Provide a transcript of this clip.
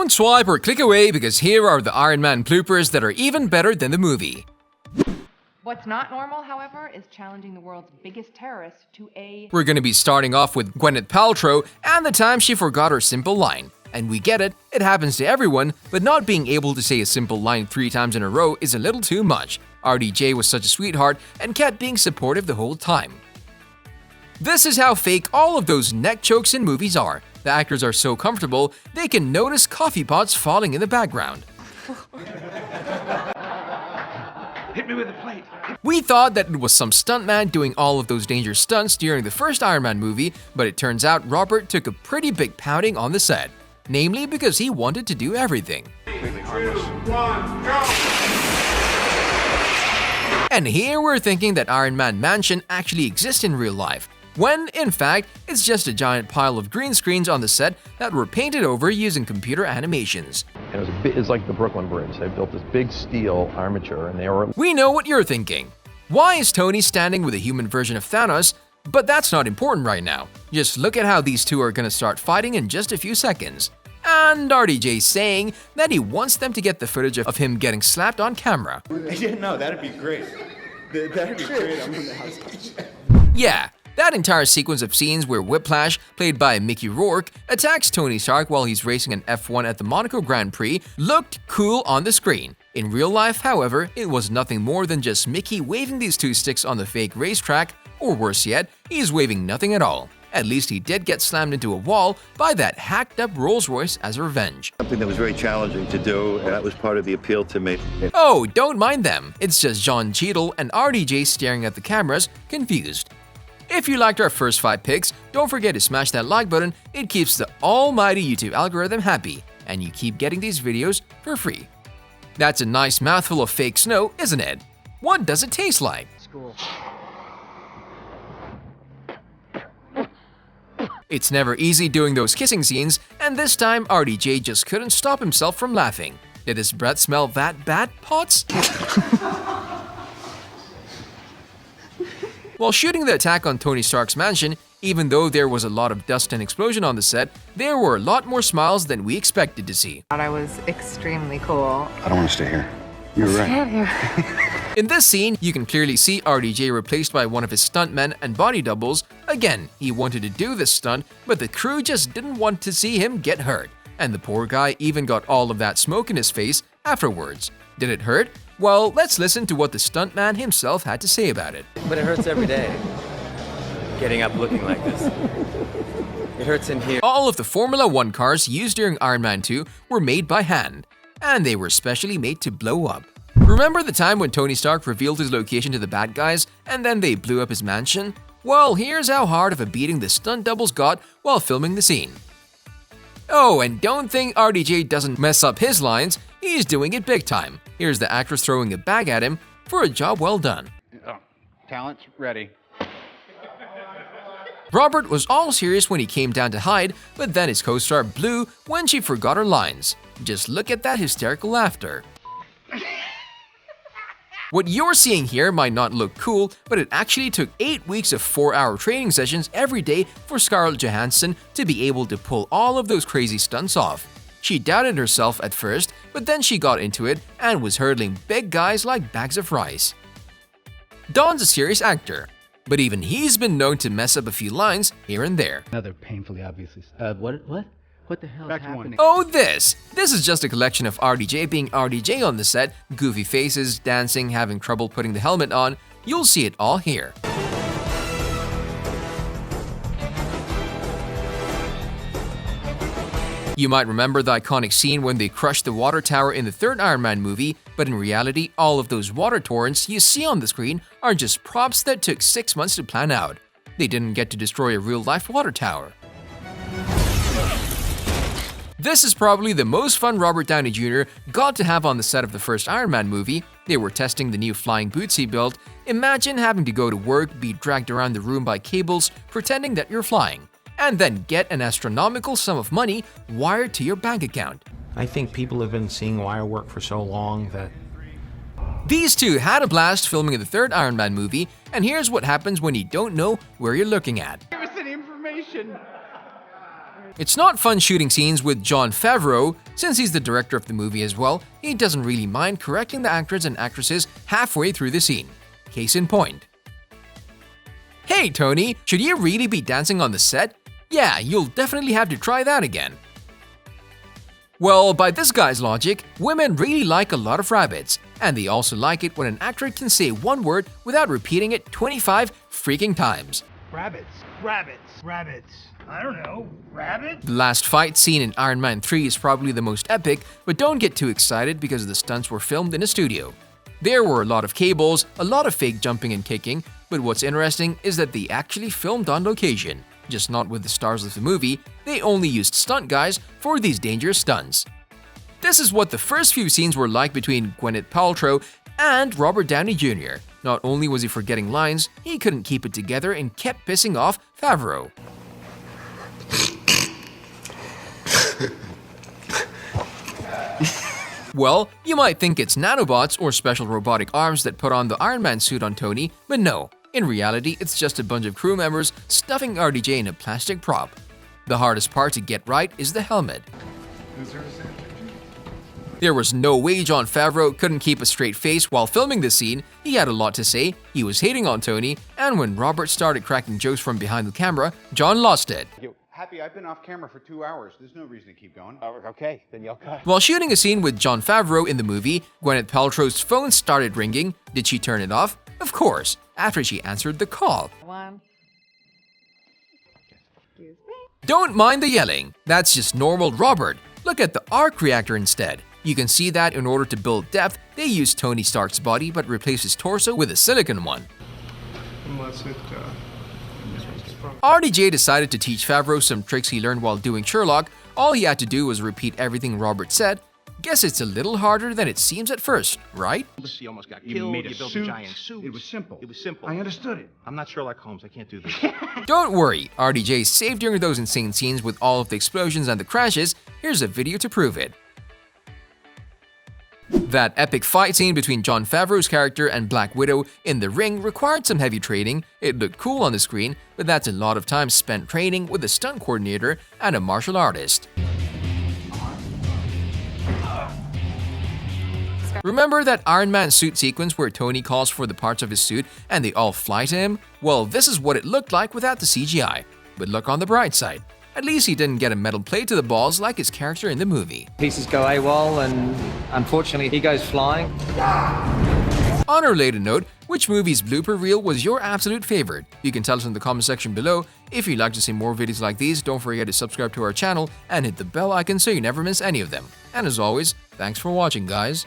Don't swipe or click away because here are the Iron Man bloopers that are even better than the movie. What's not normal, however, is challenging the world's biggest terrorist to a... We're gonna be starting off with Gwyneth Paltrow and the time she forgot her simple line. And we get it, it happens to everyone, but not being able to say a simple line 3 times in a row is a little too much. RDJ was such a sweetheart and kept being supportive the whole time. This is how fake all of those neck chokes in movies are. The actors are so comfortable, they can notice coffee pots falling in the background. Hit me with a plate. We thought that it was some stuntman doing all of those dangerous stunts during the first Iron Man movie, but it turns out Robert took a pretty big pounding on the set. Namely because he wanted to do everything. 3, 2, 1, go! And here we're thinking that Iron Man Mansion actually exists in real life, when, in fact, it's just a giant pile of green screens on the set that were painted over using computer animations. It's like the Brooklyn Bridge. They built this big steel armature and they were... We know what you're thinking. Why is Tony standing with a human version of Thanos? But that's not important right now. Just look at how these two are gonna start fighting in just a few seconds. And RDJ saying that he wants them to get the footage of him getting slapped on camera. Yeah, no, that'd be great. That'd be great. I'm in the house. Yeah, that entire sequence of scenes where Whiplash, played by Mickey Rourke, attacks Tony Stark while he's racing an F1 at the Monaco Grand Prix looked cool on the screen. In real life, however, it was nothing more than just Mickey waving these 2 sticks on the fake racetrack, or worse yet, he's waving nothing at all. At least he did get slammed into a wall by that hacked-up Rolls-Royce as revenge. Something that was very challenging to do, and that was part of the appeal to me. Oh, don't mind them. It's just John Cheadle and RDJ staring at the cameras, confused. If you liked our first 5 picks, don't forget to smash that like button. It keeps the almighty YouTube algorithm happy, and you keep getting these videos for free. That's a nice mouthful of fake snow, isn't it? What does it taste like? School. It's never easy doing those kissing scenes, and this time RDJ just couldn't stop himself from laughing. Did his breath smell that bad, Potts? While shooting the attack on Tony Stark's mansion, even though there was a lot of dust and explosion on the set, there were a lot more smiles than we expected to see. I was extremely cool. I don't want to stay here. You're right. In this scene, you can clearly see RDJ replaced by one of his stuntmen and body doubles. Again, he wanted to do this stunt, but the crew just didn't want to see him get hurt. And the poor guy even got all of that smoke in his face afterwards. Did it hurt? Well, let's listen to what the stuntman himself had to say about it. But it hurts every day. Getting up looking like this. It hurts in here. All of the Formula 1 cars used during Iron Man 2 were made by hand, and they were specially made to blow up. Remember the time when Tony Stark revealed his location to the bad guys and then they blew up his mansion? Well, here's how hard of a beating the stunt doubles got while filming the scene. Oh, and don't think RDJ doesn't mess up his lines, he's doing it big time. Here's the actress throwing a bag at him for a job well done. Oh, talent's ready. Robert was all serious when he came down to hide, but then his co-star blew when she forgot her lines. Just look at that hysterical laughter. What you're seeing here might not look cool, but it actually took 8 weeks of 4-hour training sessions every day for Scarlett Johansson to be able to pull all of those crazy stunts off. She doubted herself at first, but then she got into it and was hurdling big guys like bags of rice. Don's a serious actor, but even he's been known to mess up a few lines here and there. Another painfully obviously. What the hell is happening? Oh, this is just a collection of RDJ being RDJ on the set, goofy faces, dancing, having trouble putting the helmet on. You'll see it all here. You might remember the iconic scene when they crushed the water tower in the third Iron Man movie, but in reality, all of those water torrents you see on the screen are just props that took 6 months to plan out. They didn't get to destroy a real-life water tower. This is probably the most fun Robert Downey Jr. got to have on the set of the first Iron Man movie. They were testing the new flying boots he built. Imagine having to go to work, be dragged around the room by cables, pretending that you're flying, and then get an astronomical sum of money wired to your bank account. I think people have been seeing wire work for so long that... These two had a blast filming the third Iron Man movie, and here's what happens when you don't know where you're looking at. Give us any information. It's not fun shooting scenes with Jon Favreau. Since he's the director of the movie as well, he doesn't really mind correcting the actors and actresses halfway through the scene. Case in point. Hey Tony, should you really be dancing on the set? Yeah, you'll definitely have to try that again. Well, by this guy's logic, women really like a lot of rabbits, and they also like it when an actor can say one word without repeating it 25 freaking times. Rabbits, rabbits, rabbits. I don't know, rabbits? The last fight scene in Iron Man 3 is probably the most epic, but don't get too excited because the stunts were filmed in a studio. There were a lot of cables, a lot of fake jumping and kicking, but what's interesting is that they actually filmed on location. Just not with the stars of the movie, they only used stunt guys for these dangerous stunts. This is what the first few scenes were like between Gwyneth Paltrow and Robert Downey Jr. Not only was he forgetting lines, he couldn't keep it together and kept pissing off Favreau. Well, you might think it's nanobots or special robotic arms that put on the Iron Man suit on Tony, but no. In reality, it's just a bunch of crew members stuffing RDJ in a plastic prop. The hardest part to get right is the helmet. There was no way Jon Favreau couldn't keep a straight face while filming this scene. He had a lot to say, he was hating on Tony, and when Robert started cracking jokes from behind the camera, Jon lost it. Happy, I've been off camera for 2 hours. There's no reason to keep going. Okay, then you'll cut. While shooting a scene with Jon Favreau in the movie, Gwyneth Paltrow's phone started ringing. Did she turn it off? Of course, after she answered the call. One. Excuse me. Don't mind the yelling. That's just normal Robert. Look at the arc reactor instead. You can see that in order to build depth, they used Tony Stark's body but replaced his torso with a silicone one. RDJ decided to teach Favreau some tricks he learned while doing Sherlock. All he had to do was repeat everything Robert said. Guess it's a little harder than it seems at first, right? You almost got You killed, made a you built suit. a giant suit. It was simple. It was simple. I understood it. I'm not Sherlock Holmes, I can't do this. Don't worry, RDJ is safe during those insane scenes with all of the explosions and the crashes. Here's a video to prove it. That epic fight scene between Jon Favreau's character and Black Widow in the ring required some heavy training. It looked cool on the screen, but that's a lot of time spent training with a stunt coordinator and a martial artist. Remember that Iron Man suit sequence where Tony calls for the parts of his suit and they all fly to him? Well, this is what it looked like without the CGI. But look on the bright side. At least he didn't get a metal plate to the balls like his character in the movie. Pieces go AWOL and unfortunately he goes flying. On a related note, which movie's blooper reel was your absolute favorite? You can tell us in the comment section below. If you'd like to see more videos like these, don't forget to subscribe to our channel and hit the bell icon so you never miss any of them. And as always, thanks for watching, guys.